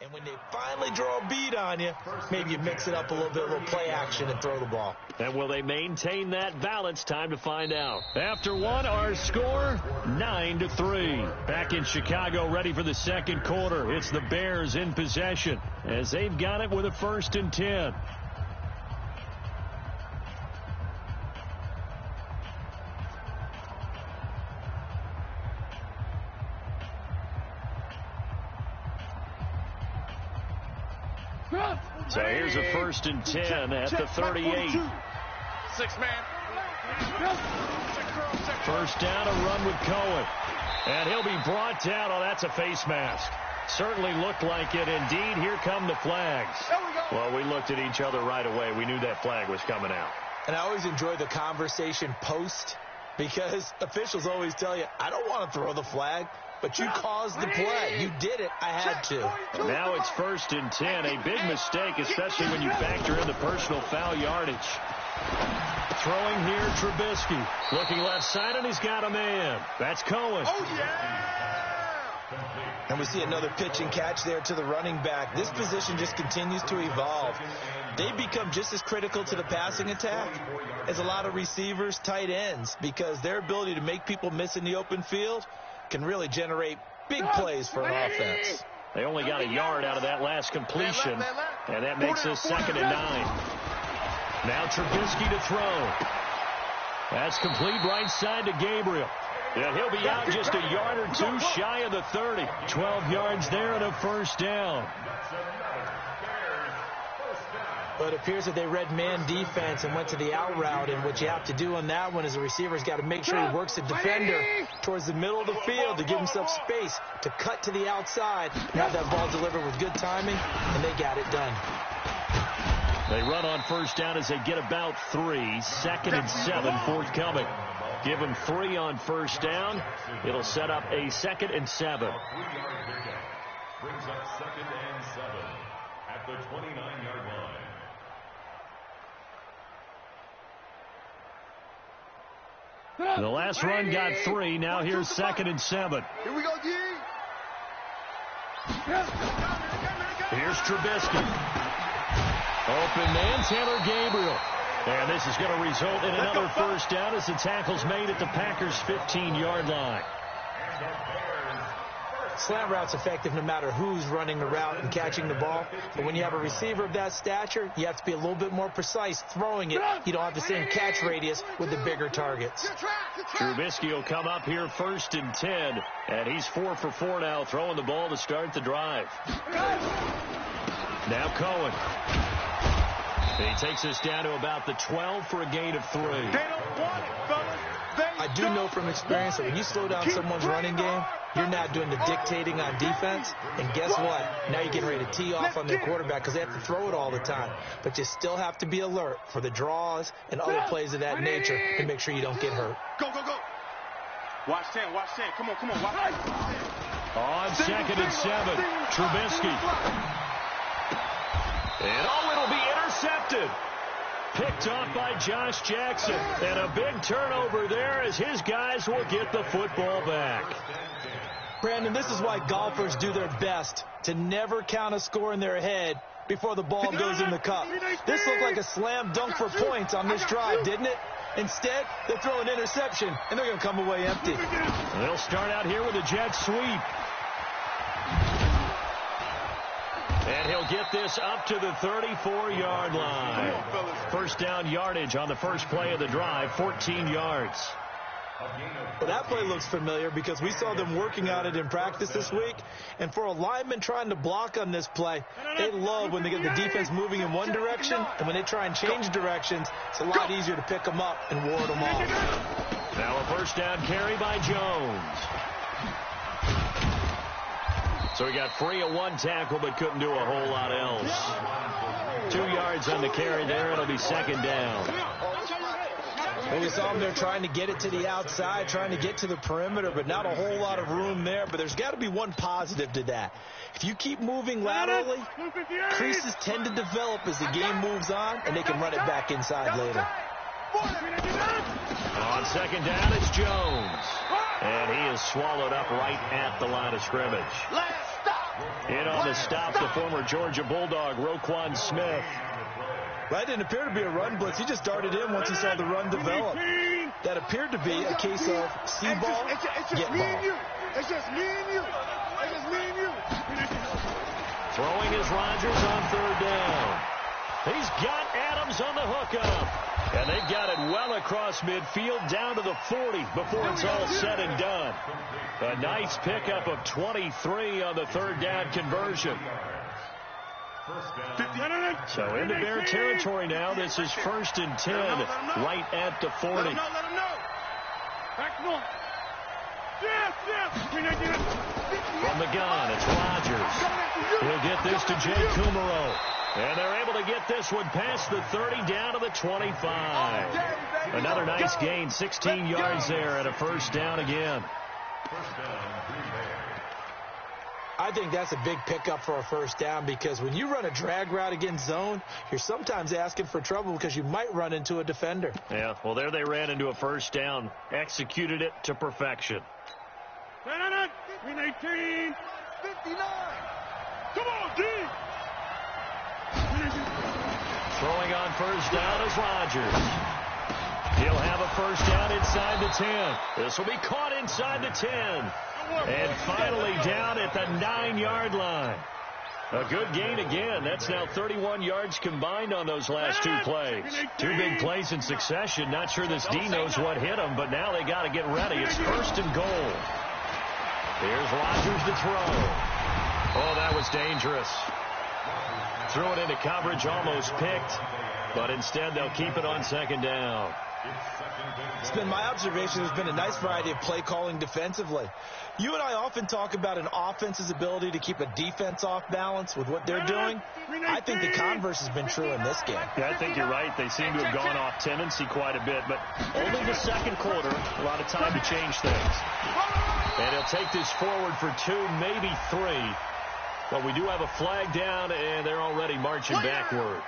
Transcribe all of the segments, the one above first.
And when they finally draw a beat on you, maybe you mix it up a little bit, a little play action, and throw the ball. And will they maintain that balance? Time to find out. After one, our score, 9-3. Back in Chicago, ready for the second quarter. It's the Bears in possession as they've got it with a 1st and 10. So here's a 1st and 10 at the 38. 6-man. First down, a run with Cohen. And he'll be brought down. Oh, that's a face mask. Certainly looked like it. Indeed, here come the flags. Well, we looked at each other right away. We knew that flag was coming out. And I always enjoy the conversation post because officials always tell you, I don't want to throw the flag. But you caused the play. You did it. I had to. Now it's 1st and 10. A big mistake, especially when you factor in the personal foul yardage. Throwing here, Trubisky. Looking left side, and he's got a man. That's Cohen. Oh, yeah! And we see another pitch and catch there to the running back. This position just continues to evolve. They become just as critical to the passing attack as a lot of receivers, tight ends, because their ability to make people miss in the open field can really generate big plays for an offense. They only got a yard out of that last completion, and that makes this 2nd and 9. Now Trubisky to throw. That's complete right side to Gabriel. And he'll be out just a yard or two shy of the 30. 12 yards there and a 1st down. But it appears that they read man defense and went to the out route. And what you have to do on that one is the receiver's got to make sure he works the defender towards the middle of the field to give himself space to cut to the outside and have that ball delivered with good timing, and they got it done. They run on 1st down as they get about 3. 2nd and 7 forthcoming. Give them 3 on 1st down. It'll set up a 2nd and 7. Brings up 2nd and 7 at the 29-yard line. The last run got 3. Now here's 2nd and 7. Here we go, D. Here's Trubisky. Open man, Taylor Gabriel. And this is going to result in another 1st down as the tackle's made at the Packers' 15-yard line. Slant route's effective no matter who's running the route and catching the ball. But when you have a receiver of that stature, you have to be a little bit more precise throwing it. You don't have the same catch radius with the bigger targets. Trubisky will come up here 1st and 10. And he's 4 for 4 now, throwing the ball to start the drive. Now Cohen. He takes us down to about the 12 for a gain of 3. They don't want it, fellas. I do know from experience that when you slow down someone's running game, you're not doing the dictating on defense. And guess what? Now you're getting ready to tee off on their quarterback because they have to throw it all the time. But you still have to be alert for the draws and other plays of that nature to make sure you don't get hurt. Go, go, go. Watch 10, watch 10. Come on, come on. Watch. On 2nd and 7, Trubisky. And it'll be intercepted. Picked off by Josh Jackson. And a big turnover there as his guys will get the football back. Brandon, this is why golfers do their best to never count a score in their head before the ball goes in the cup. This looked like a slam dunk for points on this drive, didn't it? Instead, they throw an interception, and they're going to come away empty. They'll start out here with a jet sweep. And he'll get this up to the 34-yard line. 1st down yardage on the first play of the drive, 14 yards. Well, that play looks familiar because we saw them working on it in practice this week. And for a lineman trying to block on this play, they love when they get the defense moving in one direction. And when they try and change directions, it's a lot easier to pick them up and ward them off. Now a 1st down carry by Jones. So he got free of 1 tackle but couldn't do a whole lot else. 2 yards on the carry there. It'll be 2nd down. Well, we saw them there trying to get it to the outside, trying to get to the perimeter, but not a whole lot of room there. But there's got to be one positive to that. If you keep moving laterally, creases tend to develop as the game moves on, and they can run it back inside later. On 2nd down, it's Jones. And he is swallowed up right at the line of scrimmage. Last stop. In on the stop, the former Georgia Bulldog, Roquan Smith. That didn't appear to be a run blitz. He just darted in once he saw the run develop. That appeared to be a case of see ball, get ball. It's just me and you. It's just me and you. Throwing is Rodgers on third down. He's got Adams on the hookup. And they've got it well across midfield down to the 40 before it's all said and done. A nice pickup of 23 on the third down conversion. So into Bear territory now. This is 1st and 10 right at the 40. Let him know. Back to him. From the gun, it's Rodgers. He'll get this to Jay Kumaro. And they're able to get this one past the 30 down to the 25. Another nice gain, 16 yards there, and a first down again. I think that's a big pickup for a first down because when you run a drag route against zone, you're sometimes asking for trouble because you might run into a defender. Yeah, well, there they ran into a first down, executed it to perfection. 18, 59. Come on, D. Throwing on first down is Rodgers. He'll have a first down inside the 10. This will be caught inside the 10. And finally down at the 9-yard line. A good gain again. That's now 31 yards combined on those last two plays. Two big plays in succession. Not sure this D knows what hit them, but now they got to get ready. It's 1st and goal. Here's Rodgers to throw. Oh, that was dangerous. Threw it into coverage, almost picked, but instead they'll keep it on 2nd down. It's been my observation there's been a nice variety of play calling defensively. You and I often talk about an offense's ability to keep a defense off balance with what they're doing. I think the converse has been true in this game. Yeah, I think you're right. They seem to have gone off tendency quite a bit, but only the second quarter, a lot of time to change things. And he'll take this forward for 2, maybe 3. But we do have a flag down, and they're already marching backward.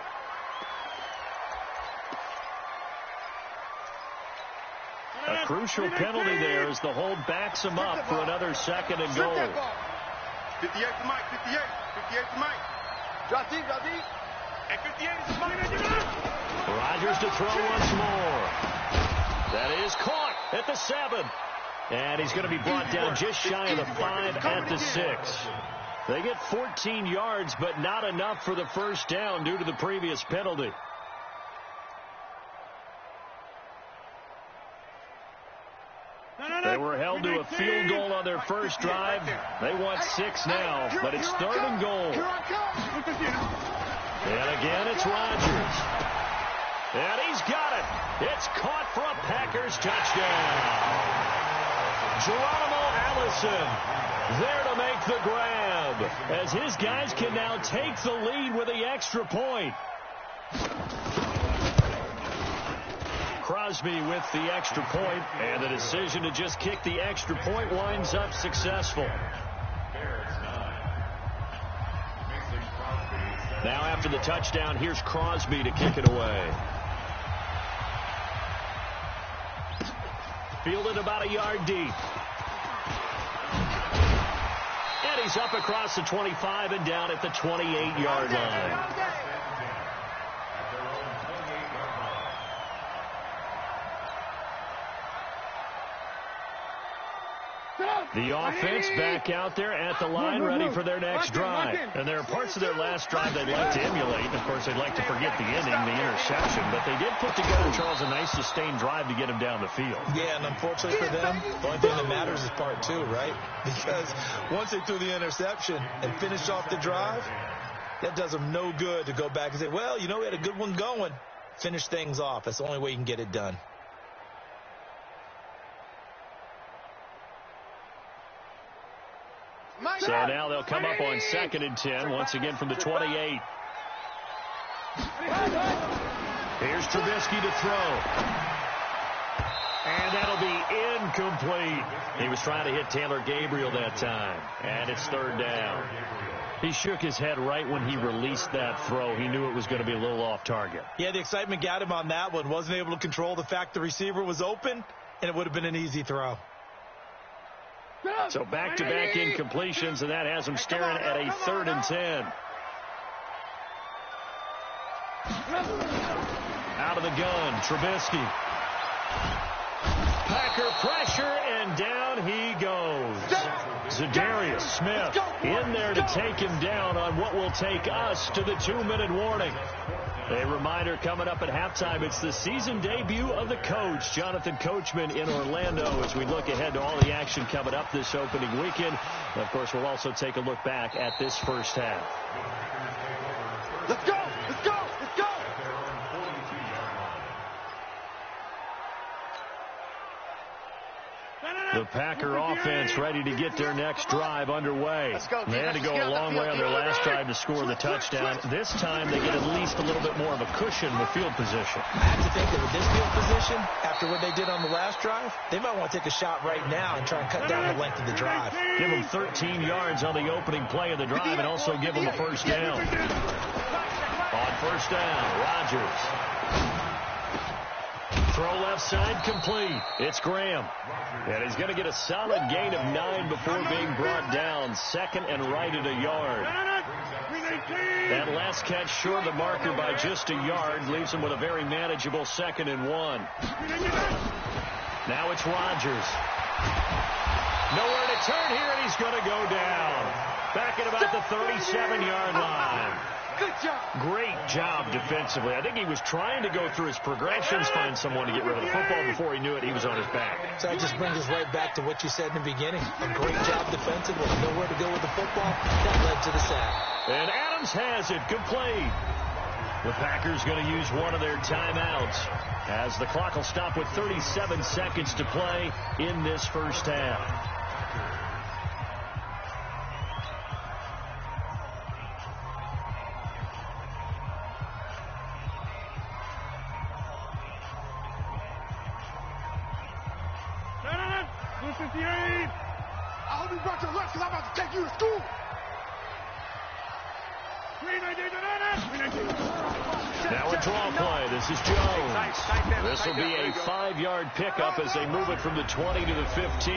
A crucial penalty there as the hold backs him up for another 2nd and goal. 58 to Mike, 58. 58 to Mike. Drop deep. And 58 is Mike. Rodgers to throw once more. That is caught at the 7. And he's going to be brought down just shy of the 5 at the 6. They get 14 yards, but not enough for the first down due to the previous penalty. They were held to a field goal on their first drive. They want 6 now, but it's 3rd and goal. And again, it's Rodgers. And he's got it. It's caught for a Packers touchdown. Geronimo Allison there to make the grab, as his guys can now take the lead with the extra point. Crosby with the extra point, and the decision to just kick the extra point winds up successful. Now after the touchdown, here's Crosby to kick it away. Fielded about a yard deep. And he's up across the 25 and down at the 28-yard line. The offense back out there at the line, ready for their next drive. And there are parts of their last drive they'd like to emulate. Of course, they'd like to forget the ending, the interception. But they did put together, Charles, a nice sustained drive to get him down the field. Yeah, and unfortunately for them, the only thing that matters is part 2, right? Because once they threw the interception and finished off the drive, that does them no good to go back and say, well, you know, we had a good one going. Finish things off. That's the only way you can get it done. So now they'll come up on 2nd and 10, once again from the 28. Here's Trubisky to throw. And that'll be incomplete. He was trying to hit Taylor Gabriel that time. And it's 3rd down. He shook his head right when he released that throw. He knew it was going to be a little off target. Yeah, the excitement got him on that one. Wasn't able to control the fact the receiver was open, and it would have been an easy throw. So back-to-back incompletions, and that has them staring at a 3rd and 10. Out of the gun, Trubisky. Packer pressure, and down he goes. Za'Darius Smith in there to take him down on what will take us to the 2-minute warning. A reminder coming up at halftime, it's the season debut of the coach, Jonathan Coachman, in Orlando, as we look ahead to all the action coming up this opening weekend. And of course, we'll also take a look back at this first half. Let's go! Let's go! Let's go! The Packer offense ready to get their next drive underway. They had to go a long way on their last drive to score the touchdown. This time they get at least a little bit more of a cushion with field position. I have to think that with this field position, after what they did on the last drive, they might want to take a shot right now and try and cut down the length of the drive. Give them 13 yards on the opening play of the drive and also give them a first down. On first down, Rodgers. Throw left side complete. It's Graham. And he's going to get a solid gain of 9 before being brought down. 2nd and right at a yard. That last catch short of the marker by just a yard leaves him with a very manageable 2nd and 1. Now it's Rodgers. Nowhere to turn here, and he's going to go down. Back at about the 37-yard line. Good job. Great job defensively. I think he was trying to go through his progressions, find someone to get rid of the football. Before he knew it, he was on his back. So that just brings us right back to what you said in the beginning. A great job defensively. Nowhere to go with the football. That led to the sack. And Adams has it complete. The Packers going to use one of their timeouts as the clock will stop with 37 seconds to play in this first half. I hope you brought your lunch because I'm about to take you to school. Now a draw play. This is Jones. This will be a 5-yard pickup as they move it from the 20 to the 15.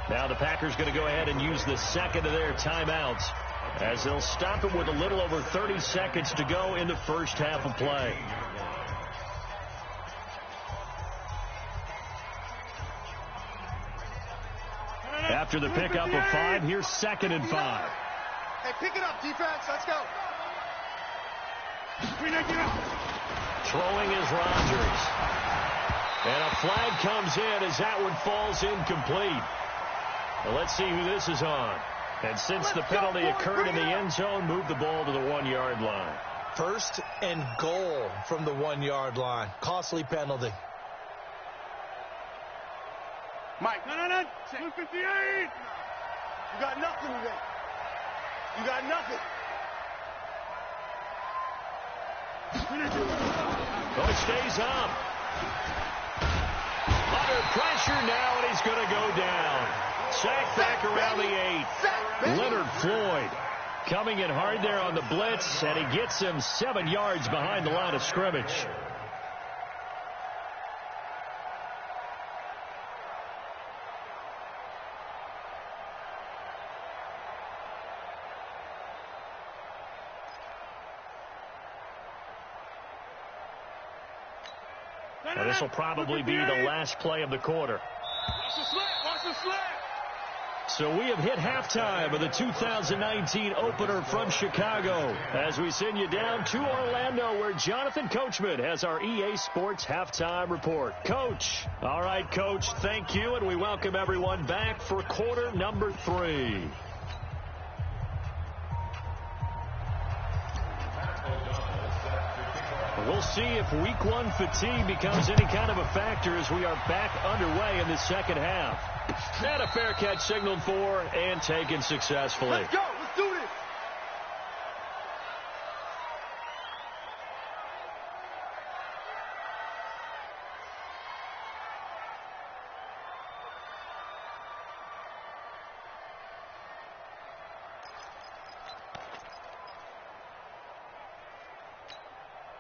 Now the Packers going to go ahead and use the 2nd of their timeouts as they'll stop it with a little over 30 seconds to go in the first half of play. After the pickup of 5, here's 2nd and 5. Hey, pick it up, defense. Let's go. Throwing is Rodgers. And a flag comes in as that one falls incomplete. Well, let's see who this is on. And since the penalty occurred in the end zone, move the ball to the 1-yard line. 1st and goal from the 1-yard line. Costly penalty. Mike. No. 258. You got nothing today. You got nothing. Oh, it stays up. Under pressure now, and he's going to go down. Sacked back around the 8. Leonard Floyd coming in hard there on the blitz, and he gets him 7 yards behind the line of scrimmage. And this will probably be the last play of the quarter. Watch the slant. Watch the slant. So we have hit halftime of the 2019 opener from Chicago as we send you down to Orlando where Jonathan Coachman has our EA Sports halftime report. Coach. All right, Coach, thank you, and we welcome everyone back for quarter number 3. We'll see if week 1 fatigue becomes any kind of a factor as we are back underway in the second half. And a fair catch signaled for and taken successfully. Let's go. Let's do this.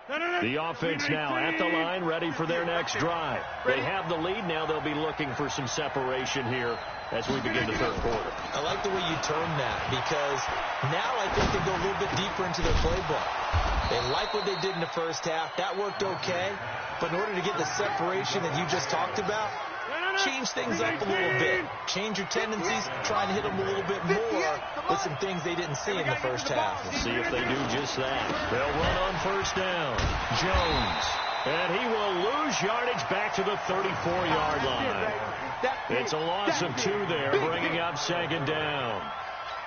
The offense now at the line, ready for their next drive. They have the lead. Now they'll be looking for some separation here as we begin the third quarter. I like the way you term that, because now I think they go a little bit deeper into their playbook. They like what they did in the first half. That worked okay. But in order to get the separation that you just talked about, change things up a little bit. Change your tendencies, try and hit them a little bit more with some things they didn't see in the first half. We'll see if they do just that. They'll run on first down. Jones. And he will lose yardage back to the 34-yard line. It's a loss of 2 there, bringing up second down.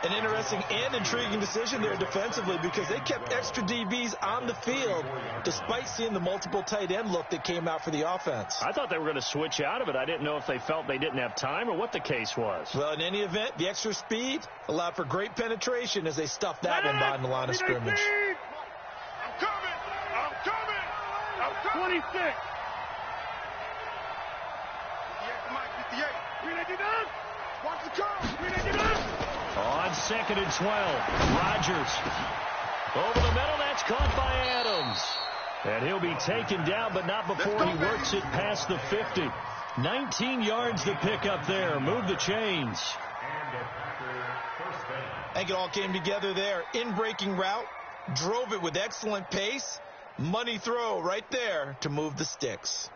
An interesting and intriguing decision there defensively, because they kept extra DBs on the field despite seeing the multiple tight end look that came out for the offense. I thought they were going to switch out of it. I didn't know if they felt they didn't have time or what the case was. Well, in any event, the extra speed allowed for great penetration as they stuffed that one behind the line of scrimmage. I'm coming! I'm coming! I'm coming! 26. 58 to Mike, 58. Watch the curve! On second and 12, Rodgers. Over the middle, that's caught by Adams. And he'll be taken down, but not before he works it past the 50. 19 yards to pick up there. Move the chains. I think it all came together there. In-breaking route, drove it with excellent pace. Money throw right there to move the sticks.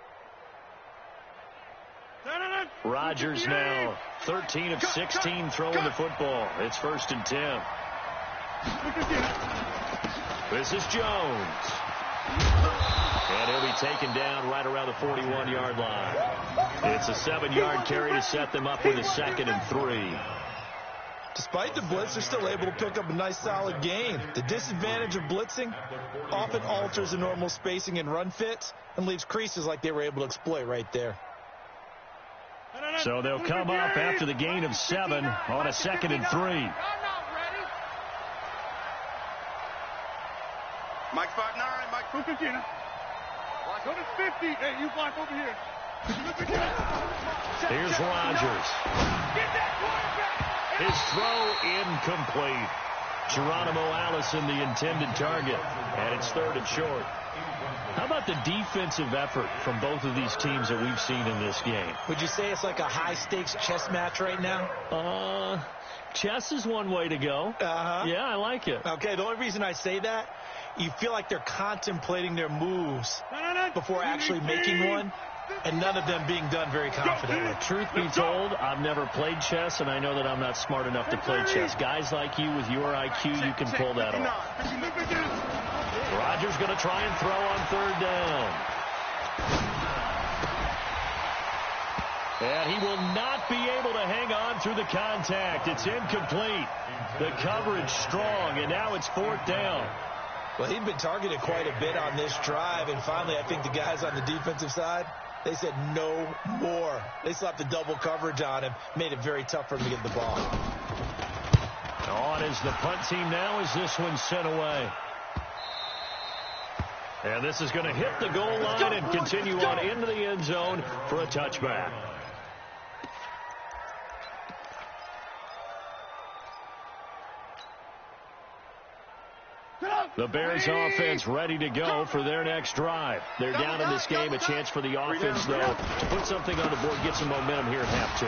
Rodgers now 13 of 16 throwing the football. It's first and 10. This is Jones. And he'll be taken down right around the 41-yard line. It's a 7-yard carry to set them up with a second and 3. Despite the blitz, they're still able to pick up a nice solid gain. The disadvantage of blitzing often alters the normal spacing and run fits and leaves creases like they were able to exploit right there. So they'll come up after the gain of 7 on a second and 3. Mike 5'9", Mike 250. Go to 50. Hey, you block over here. Here's Rodgers. His throw incomplete. Geronimo Allison, the intended target, and it's third and short. How about the defensive effort from both of these teams that we've seen in this game? Would you say it's like a high-stakes chess match right now? Chess is one way to go. Yeah, I like it. Okay, the only reason I say that, you feel like they're contemplating their moves before actually making one, and none of them being done very confidently. Truth be told, I've never played chess, and I know that I'm not smart enough to play chess. Guys like you with your IQ, you can pull that off. Rodgers going to try and throw on third down. And he will not be able to hang on through the contact. It's incomplete. The coverage strong, and now it's fourth down. Well, he'd been targeted quite a bit on this drive, and finally I think the guys on the defensive side, they said no more. They slapped the double coverage on him, made it very tough for him to get the ball. On is the punt team now as this one's sent away. And this is going to hit the goal line and continue on into the end zone for a touchback. The Bears offense ready to go for their next drive. They're down in this game. A chance for the offense, though, to put something on the board, get some momentum here at half 2.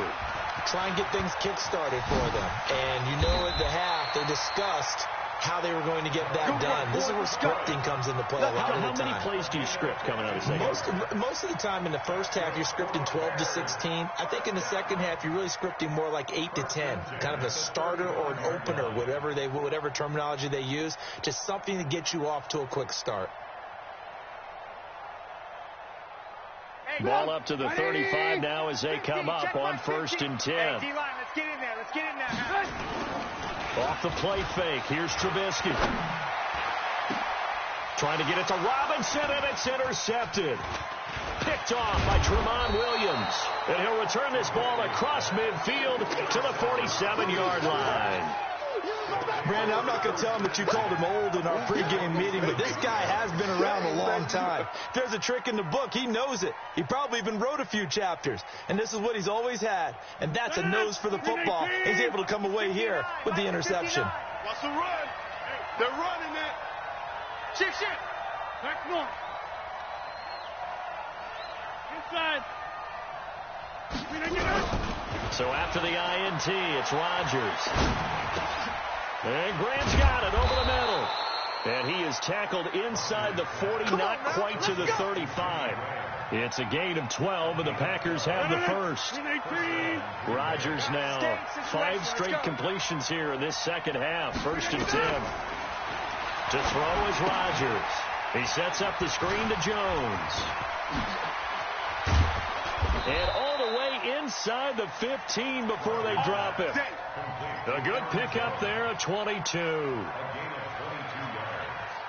Try and get things kick-started for them. And you know at the half, they discussed how they were going to get that done. This is where scripting comes into play a lot of the time. How many plays do you script coming out of the second? Most of the time in the first half, you're scripting 12 to 16. I think in the second half, you're really scripting more like 8 to 10. Kind of a starter or an opener, whatever terminology they use. Just something to get you off to a quick start. Ball up to the 35 now as they come up on first and 10. Hey, D-line, let's get in there. Let's get in there. Off the play fake. Here's Trubisky. Trying to get it to Robinson, and it's intercepted. Picked off by Tramon Williams. And he'll return this ball across midfield to the 47-yard line. Brandon, I'm not going to tell him that you called him old in our pregame meeting, but this guy has been around a long time. If there's a trick in the book, he knows it. He probably even wrote a few chapters, and this is what he's always had, and that's a nose for the football. He's able to come away here with the interception. What's the run? They're running it. Shit. Back north. Inside. So after the INT, it's Rodgers. And Grant's got it over the middle. And he is tackled inside the 40, not quite to the 35. It's a gain of 12, and the Packers have the first. Rodgers now 5 straight completions here in this second half. 1st and 10. To throw is Rodgers. He sets up the screen to Jones. And all the way inside the 15 before they drop him. A good pickup there at 22.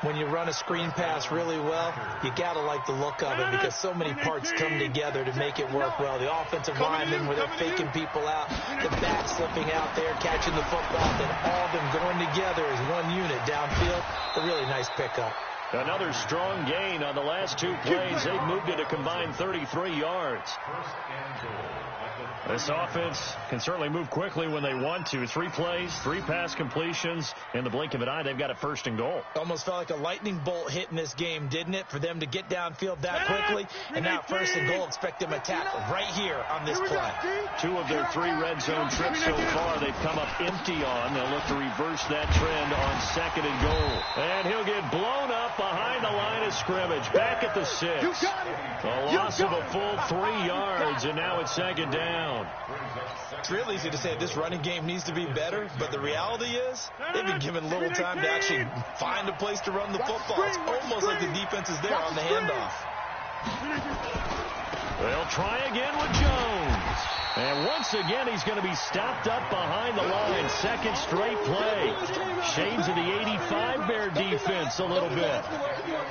When you run a screen pass really well, you got to like the look of it because so many parts come together to make it work well. The offensive linemen where they're faking people out, the back slipping out there, catching the football, then all of them going together as one unit downfield. A really nice pickup. Another strong gain on the last 2 plays. They've moved it a combined 33 yards. This offense can certainly move quickly when they want to. 3 plays, 3 pass completions. In the blink of an eye, they've got a 1st and goal. Almost felt like a lightning bolt hit in this game, didn't it? For them to get downfield that quickly. And now 1st and goal, expect them to tackle right here on this play. 2 of their 3 red zone trips so far, they've come up empty on. They'll look to reverse that trend on 2nd and goal. And he'll get blown up behind the line of scrimmage. Back at the 6. A loss of a full 3 yards, and now it's 2nd down. It's real easy to say this running game needs to be better, but the reality is they've been given little time to actually find a place to run the football. It's almost like the defense is there on the handoff. They'll try again with Jones. And once again, he's going to be stopped up behind the line. 2nd straight play. Shades of the 85 Bear defense a little bit.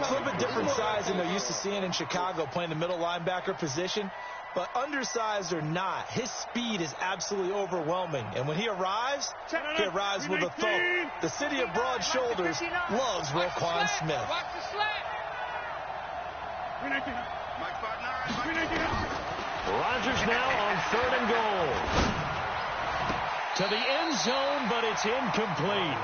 It's a little bit different size than they're used to seeing in Chicago, playing the middle linebacker position. But undersized or not, his speed is absolutely overwhelming. And when he arrives with a thump. The city of broad shoulders loves Roquan Smith. Rodgers now on 3rd and goal. To the end zone, but it's incomplete.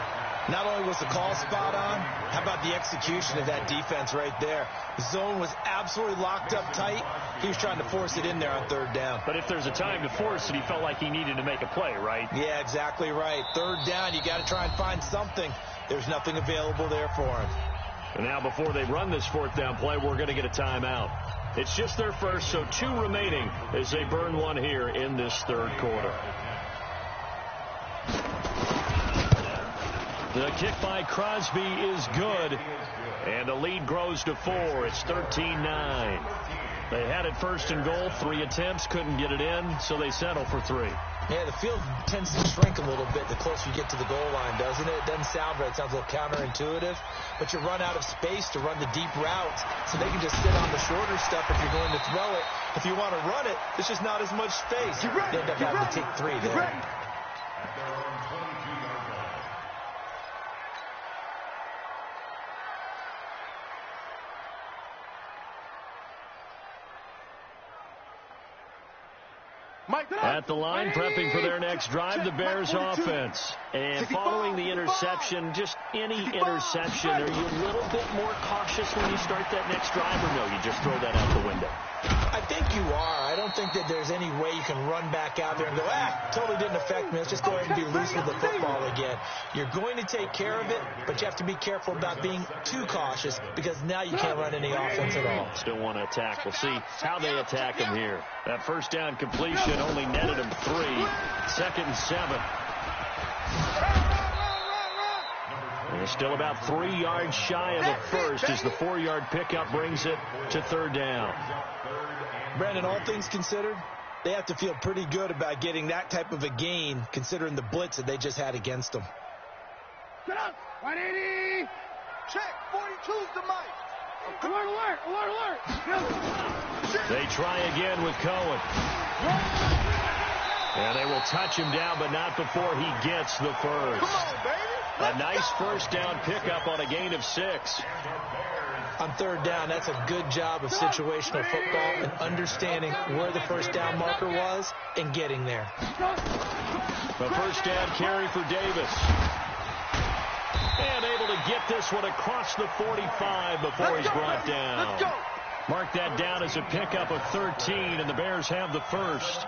Not only was the call spot on, how about the execution of that defense right there? The zone was absolutely locked up tight. He was trying to force it in there on 3rd down. But if there's a time to force it, he felt like he needed to make a play, right? Yeah, exactly right. 3rd down, you got to try and find something. There's nothing available there for him. And now before they run this 4th down play, we're going to get a timeout. It's just their first, so 2 remaining as they burn 1 here in this 3rd quarter. The kick by Crosby is good, and the lead grows to 4. It's 13-9. They had it 1st and goal, 3 attempts, couldn't get it in, so they settle for 3. Yeah, the field tends to shrink a little bit the closer you get to the goal line, doesn't it? It doesn't sound right. It sounds a little counterintuitive, but you run out of space to run the deep routes, so they can just sit on the shorter stuff if you're going to throw it. If you want to run it, there's just not as much space. You end up having to take 3 there. At the line, prepping for their next drive, the Bears offense. And following the interception, just any interception, are you a little bit more cautious when you start that next drive, or no, you just throw that out the window? I think you are. I don't think that there's any way you can run back out there and go, totally didn't affect me. Let's just go ahead and be loose with the football again. You're going to take care of it, but you have to be careful about being too cautious because now you can't run any offense at all. Still want to attack. We'll see how they attack him here. That 1st down completion only netted him 3. 2nd and 7. And still about 3 yards shy of the first as the 4-yard pickup brings it to 3rd down. Brandon, all things considered, they have to feel pretty good about getting that type of a gain considering the blitz that they just had against them. Get up! 180! Check! 42's the mic! Alert, alert, alert, alert! They try again with Cohen. And they will touch him down, but not before he gets the first. Come on, baby! A nice 1st down pickup on a gain of 6. On 3rd down, that's a good job of situational football and understanding where the 1st down marker was and getting there. The 1st down carry for Davis. And able to get this one across the 45 before he's brought down. Let's go. Mark that down as a pickup of 13, and the Bears have the first.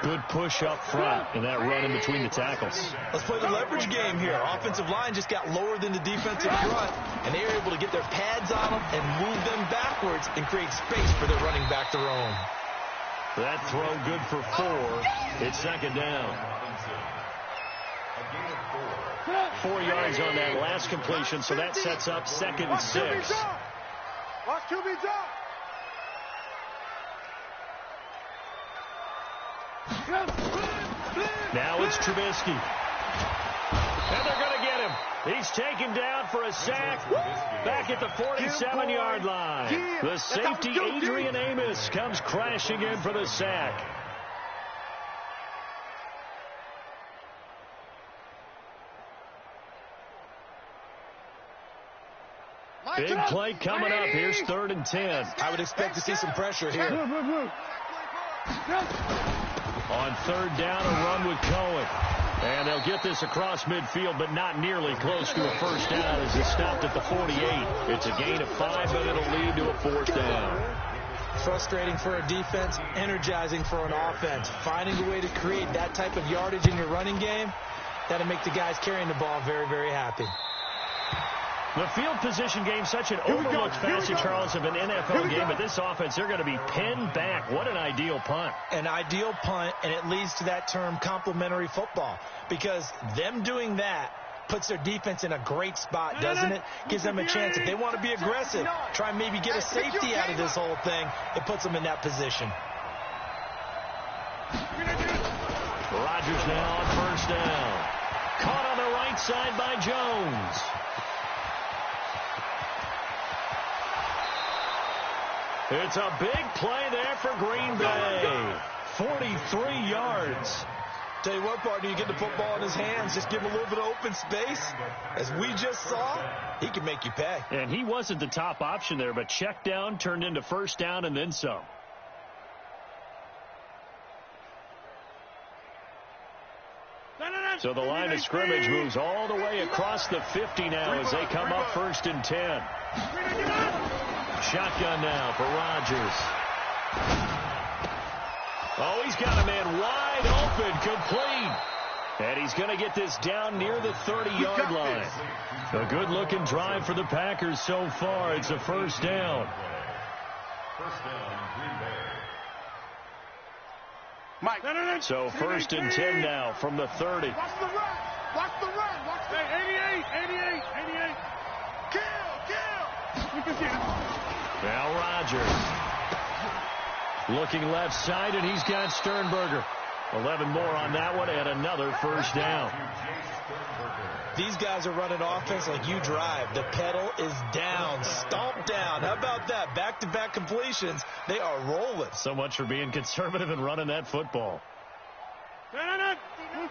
Good push up front in that run in between the tackles. Let's play the leverage game here. Offensive line just got lower than the defensive front, and they were able to get their pads on them and move them backwards and create space for their running back to roam. That throw good for 4. It's second down. 4 yards on that last completion, so that sets up 2nd and 6. Watch QB drop. Now it's Trubisky. And they're going to get him. He's taken down for a sack back at the 47-yard line. The safety, Adrian Amos, comes crashing in for the sack. Big play coming up. Here's 3rd and 10. I would expect to see some pressure here. On 3rd down, a run with Cohen. And they'll get this across midfield, but not nearly close to a first down as it's stopped at the 48. It's a gain of 5, but it'll lead to a 4th down. Frustrating for a defense, energizing for an offense. Finding a way to create that type of yardage in your running game, that'll make the guys carrying the ball very, very happy. The field position game, such an overlooked facet, Charles, of an NFL game. But this offense, they're going to be pinned back. What an ideal punt. An ideal punt, and it leads to that term complementary football. Because them doing that puts their defense in a great spot, doesn't it? Gives them a chance. If they want to be aggressive, try and maybe get a safety out of this whole thing, it puts them in that position. Rodgers now on 1st down. Caught on the right side by Jones. It's a big play there for Green Bay. 43 yards. Tell you what, partner, you get the football in his hands, just give him a little bit of open space. As we just saw, he can make you pay. And he wasn't the top option there, but check down turned into 1st down and then some. So the line of scrimmage moves all the way across the 50 now as they come up 1st and 10. Shotgun now for Rodgers. Oh, he's got a man wide open, complete. And he's going to get this down near the 30-yard line. A good-looking drive for the Packers so far. It's a 1st down. Mike. So 1st and 10 now from the 30. Watch the run. Watch the run. Watch the 88. Kill. Now Rodgers. Looking left side, and he's got Sternberger. 11 more on that one, and another 1st down. These guys are running offense like you drive. The pedal is down, stomp down. How about that? Back-to-back completions. They are rolling. So much for being conservative and running that football.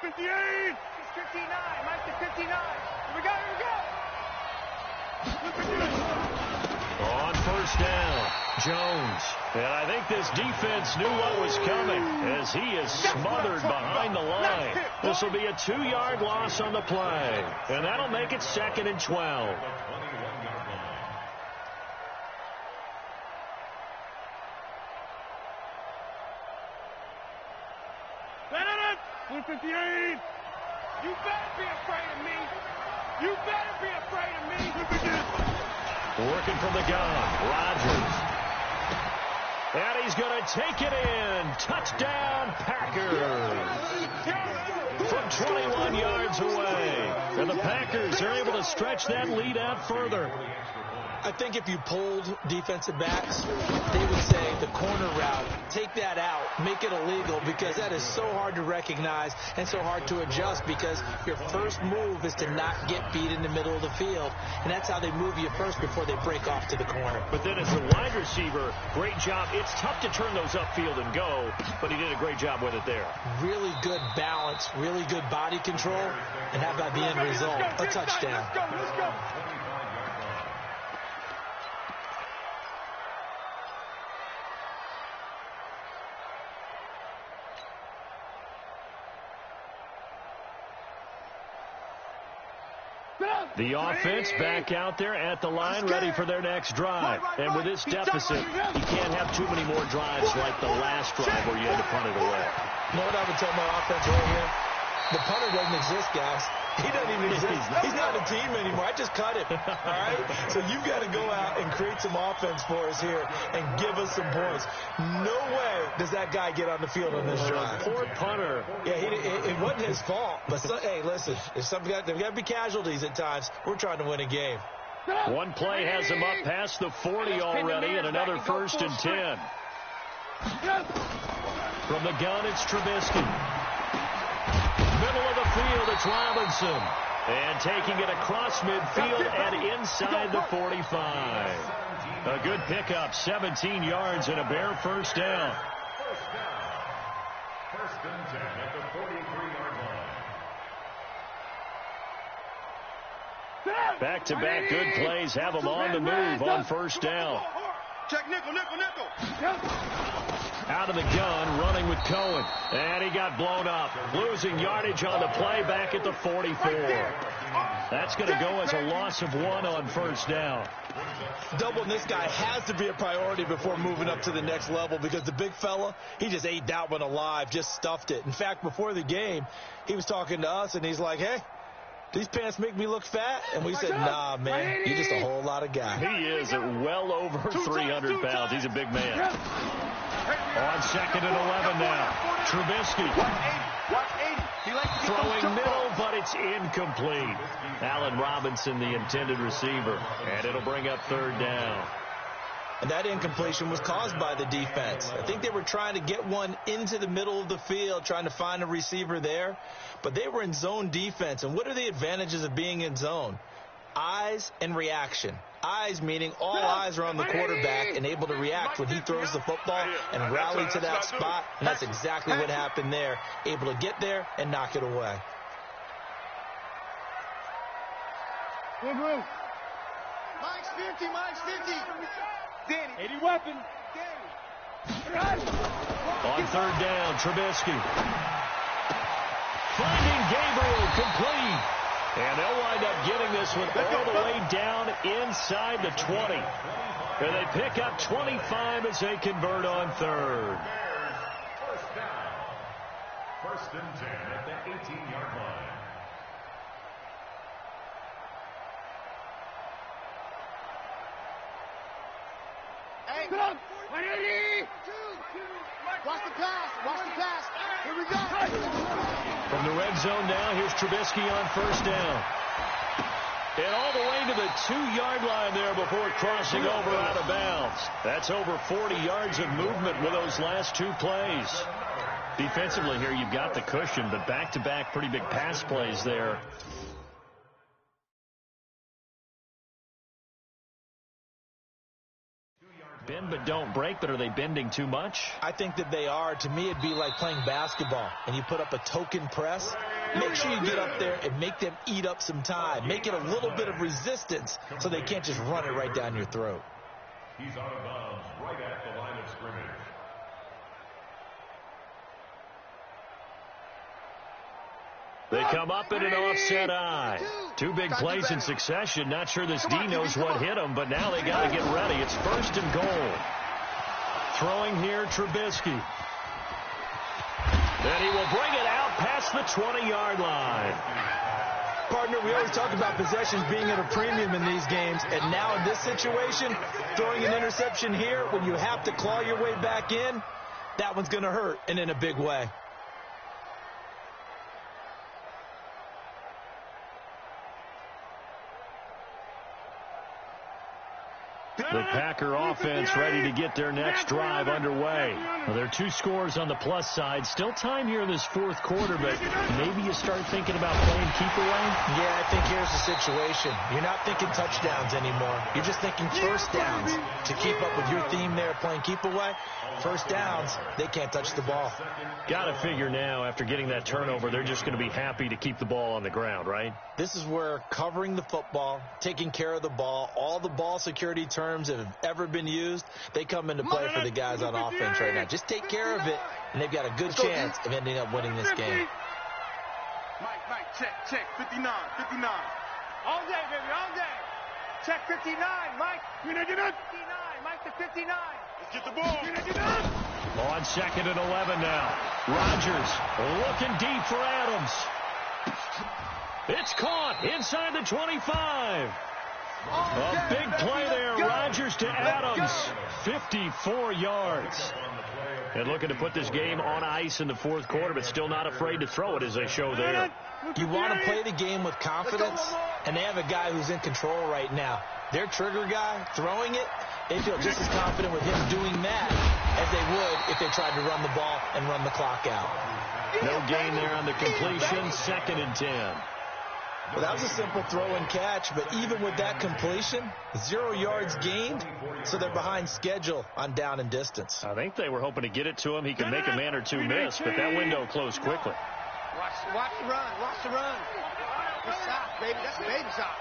58. 59. Mike to 59. Here we go. On 1st down, Jones. And I think this defense knew what was coming as he is smothered behind the line. This will be a 2-yard loss on the play. And that'll make it 2nd and 12. Blue 58. You better be afraid of me. Working from the gun, Rodgers. And he's going to take it in. Touchdown, Packers. From 21 yards away. And the Packers are able to stretch that lead out further. I think if you pulled defensive backs, they would say the corner route, take that out, make it illegal, because that is so hard to recognize and so hard to adjust, because your first move is to not get beat in the middle of the field, and that's how they move you first before they break off to the corner. But then as a wide receiver, great job. It's tough to turn those upfield and go, but he did a great job with it there. Really good balance, really good body control, and how about the end result? A touchdown. Let's go. The offense back out there at the line, ready for their next drive. And with this deficit, you can't have too many more drives like the last drive where you had to punt it away. You know what I would tell my offense right here? The punter doesn't exist, guys. He doesn't even exist. He's not a team anymore. I just cut him. All right? So you've got to go out and create some offense for us here and give us some points. No way does that guy get on the field on this drive. Poor punter. Yeah, it wasn't his fault. But, hey, listen, there's got to be casualties at times. We're trying to win a game. One play has him up past the 40 already, and another 1st and 10. From the gun, it's Trubisky. Middle of the field, it's Robinson. And taking it across midfield and inside the 45. A good pickup, 17 yards and a bare 1st down. First and 10 at the 43-yard line. Back-to-back good plays have them on the move on 1st down. Check nickel. Out of the gun, running with Cohen. And he got blown up. Losing yardage on the play back at the 44. That's going to go as a loss of 1 on 1st down. Doubling this guy has to be a priority before moving up to the next level because the big fella, he just ate that one alive, just stuffed it. In fact, before the game, he was talking to us, and he's like, hey, these pants make me look fat? And we said, nah, man, you're just a whole lot of guy. He is at well over 300 pounds. He's a big man. On 2nd and 11 now. Trubisky. Throwing middle, but it's incomplete. Allen Robinson, the intended receiver. And it'll bring up 3rd down. And that incompletion was caused by the defense. I think they were trying to get one into the middle of the field, trying to find a receiver there. But they were in zone defense. And what are the advantages of being in zone? Eyes and reaction. Eyes meaning all eyes are on the quarterback and able to react when he throws the football and rally to that spot. And that's exactly what happened there. Able to get there and knock it away. Mike's 50. Danny. 80 weapon. On 3rd down, Trubisky. Finding Gabriel complete. And they'll wind up getting this one all the way down inside the 20. And they pick up 25 as they convert on 3rd. First down. 1st and 10 at the 18-yard line. Hey, 180. Watch the pass. Here we go. From the red zone now, here's Trubisky on 1st down. And all the way to the 2-yard line there before crossing over out of bounds. That's over 40 yards of movement with those last 2 plays. Defensively here, you've got the cushion, but back-to-back pretty big pass plays there. Bend but don't break, but are they bending too much? I think that they are. To me, it'd be like playing basketball, and you put up a token press. Make sure you get up there and make them eat up some time. Make it a little bit of resistance so they can't just run it right down your throat. He's out of bounds right at the line of scrimmage. They come up in an offset eye. 2 big plays in succession. Not sure this D knows what hit him, but now they got to get ready. It's 1st and goal. Throwing here, Trubisky. And he will bring it out past the 20-yard line. Partner, we always talk about possessions being at a premium in these games, and now in this situation, throwing an interception here when you have to claw your way back in, that one's going to hurt, and in a big way. The Packer offense ready to get their next drive underway. Well, there are 2 scores on the plus side. Still time here in this 4th quarter, but maybe you start thinking about playing keep away? Yeah, I think here's the situation. You're not thinking touchdowns anymore. You're just thinking 1st downs. To keep up with your theme there, playing keep away, 1st downs, they can't touch the ball. Got to figure now, after getting that turnover, they're just going to be happy to keep the ball on the ground, right? This is where covering the football, taking care of the ball, all the ball security terms that have ever been used, they come into play for the guys on offense right now. Just take care of it, and they've got a good chance of ending up winning this game. Mike, check. 59. All day, baby, all day. Check 59, Mike. 59, Mike to 59. Let's get the ball. On 2nd and 11 now. Rodgers looking deep for Adams. It's caught inside the 25. A big play there. Rodgers to Adams. 54 yards. And looking to put this game on ice in the fourth quarter, but still not afraid to throw it as they show there. You want to play the game with confidence, and they have a guy who's in control right now. Their trigger guy throwing it, they feel just as confident with him doing that as they would if they tried to run the ball and run the clock out. No gain there on the completion. 2nd and 10. Well, that was a simple throw and catch, but even with that completion, 0 yards gained, so they're behind schedule on down and distance. I think they were hoping to get it to him. He could make a man or two miss, but that window closed quickly. Watch the run. Watch the run. Good shot, baby. That's a baby shot.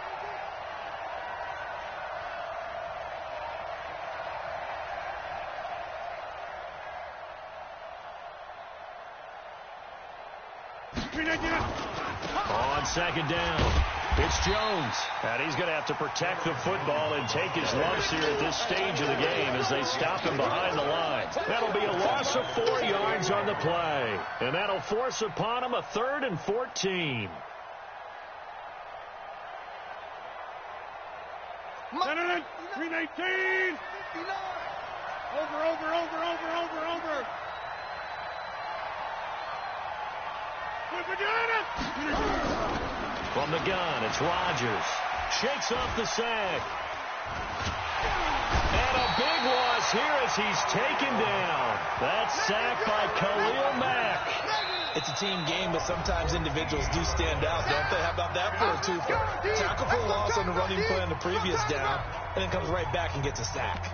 On 2nd down, it's Jones. And he's going to have to protect the football and take his lumps here at this stage of the game as they stop him behind the line. That'll be a loss of 4 yards on the play. And that'll force upon him a 3rd and 14. Senator, 319. Over. From the gun, it's Rodgers. Shakes off the sack. And a big loss here as he's taken down. That's sacked by Khalil Mack. It's a team game, but sometimes individuals do stand out, don't they? How about that for a twofer? Tackle for loss on the running play on the previous down, and then comes right back and gets a sack.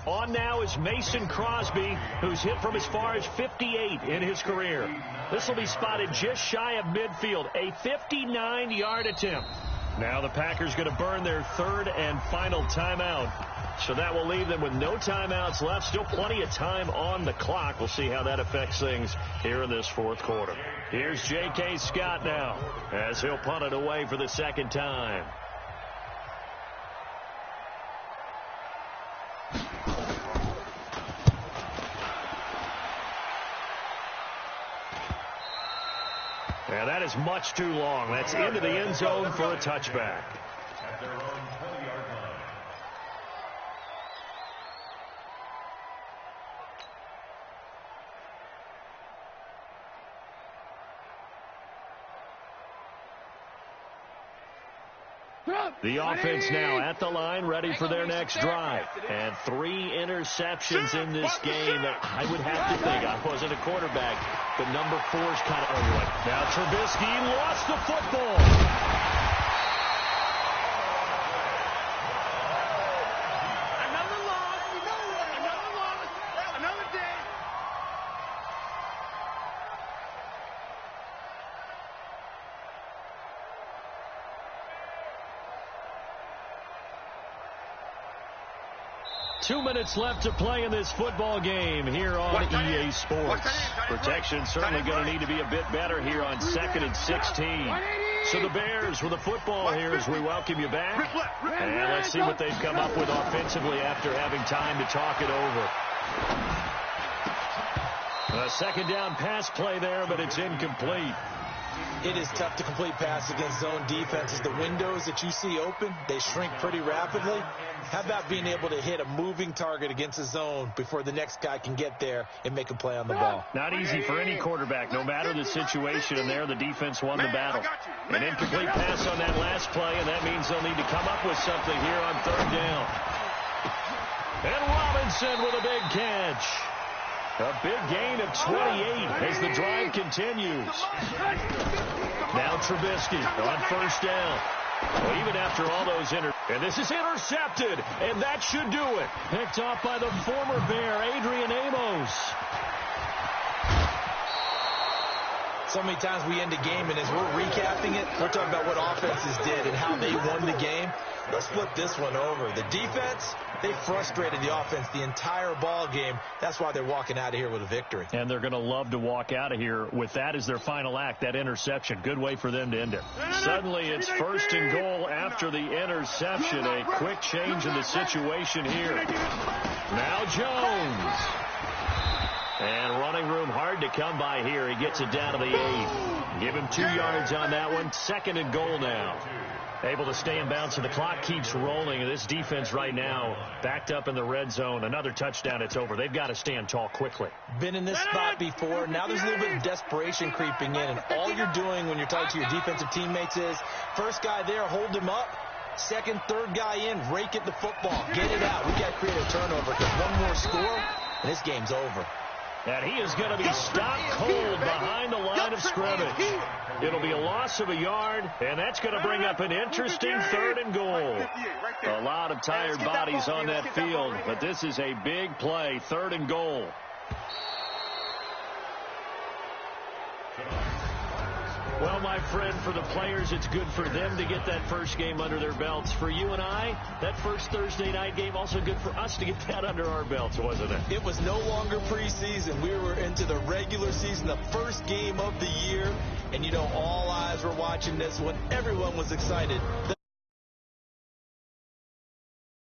On now is Mason Crosby, who's hit from as far as 58 in his career. This will be spotted just shy of midfield, a 59-yard attempt. Now the Packers going to burn their 3rd and final timeout. So that will leave them with no timeouts left. Still plenty of time on the clock. We'll see how that affects things here in this fourth quarter. Here's J.K. Scott now as he'll punt it away for the 2nd time. And that is much too long. That's into the end zone for a touchback. At their own 20-yard line. The offense now at the line, ready for their next drive. And 3 interceptions in this game. I would have to think, I wasn't a quarterback, but number 4's kind of early. Now Trubisky lost the football. Another day. 2 minutes left to play in this football game here on EA Sports. Protection certainly going to need to be a bit better here on 2nd and 16. So the Bears with the football here as we welcome you back. And let's see what they've come up with offensively after having time to talk it over. A 2nd down pass play there, but it's incomplete. It is tough to complete pass against zone defenses. The windows that you see open, they shrink pretty rapidly. How about being able to hit a moving target against a zone before the next guy can get there and make a play on the ball? Not easy for any quarterback, no matter the situation, and there the defense won the battle. An incomplete pass on that last play, and that means they'll need to come up with something here on 3rd down. And Robinson with a big catch. A big gain of 28 as the drive continues. Now Trubisky on 1st down. Well, even after all those and this is intercepted, and that should do it. Picked off by the former Bear, Adrian Amos. So many times we end a game, and as we're recapping it, we're talking about what offenses did and how they won the game. Let's flip this one over. The defense, they frustrated the offense the entire ball game. That's why they're walking out of here with a victory. And they're going to love to walk out of here with that as their final act, that interception. Good way for them to end it. Suddenly it's 1st and goal after the interception. A quick change in the situation here. Now Jones. And running room hard to come by here. He gets it down to the 8. Give him 2 yards on that one. 2nd and goal now. Able to stay in bounds, and the clock keeps rolling. And this defense right now backed up in the red zone. Another touchdown, it's over. They've got to stand tall quickly. Been in this spot before. Now there's a little bit of desperation creeping in. And all you're doing when you're talking to your defensive teammates is, first guy there, hold him up. Second, third guy in, rake at the football. Get it out. We got to create a turnover because one more score, and this game's over. And he is going to be stopped cold behind the line of scrimmage. It'll be a loss of a yard, and that's going to bring up an interesting 3rd and goal. A lot of tired bodies on that field, but this is a big play, 3rd and goal. Well, my friend, for the players, it's good for them to get that first game under their belts. For you and I, that first Thursday night game, also good for us to get that under our belts, wasn't it? It was no longer preseason. We were into the regular season, the first game of the year. And, you know, all eyes were watching this one. Everyone was excited. The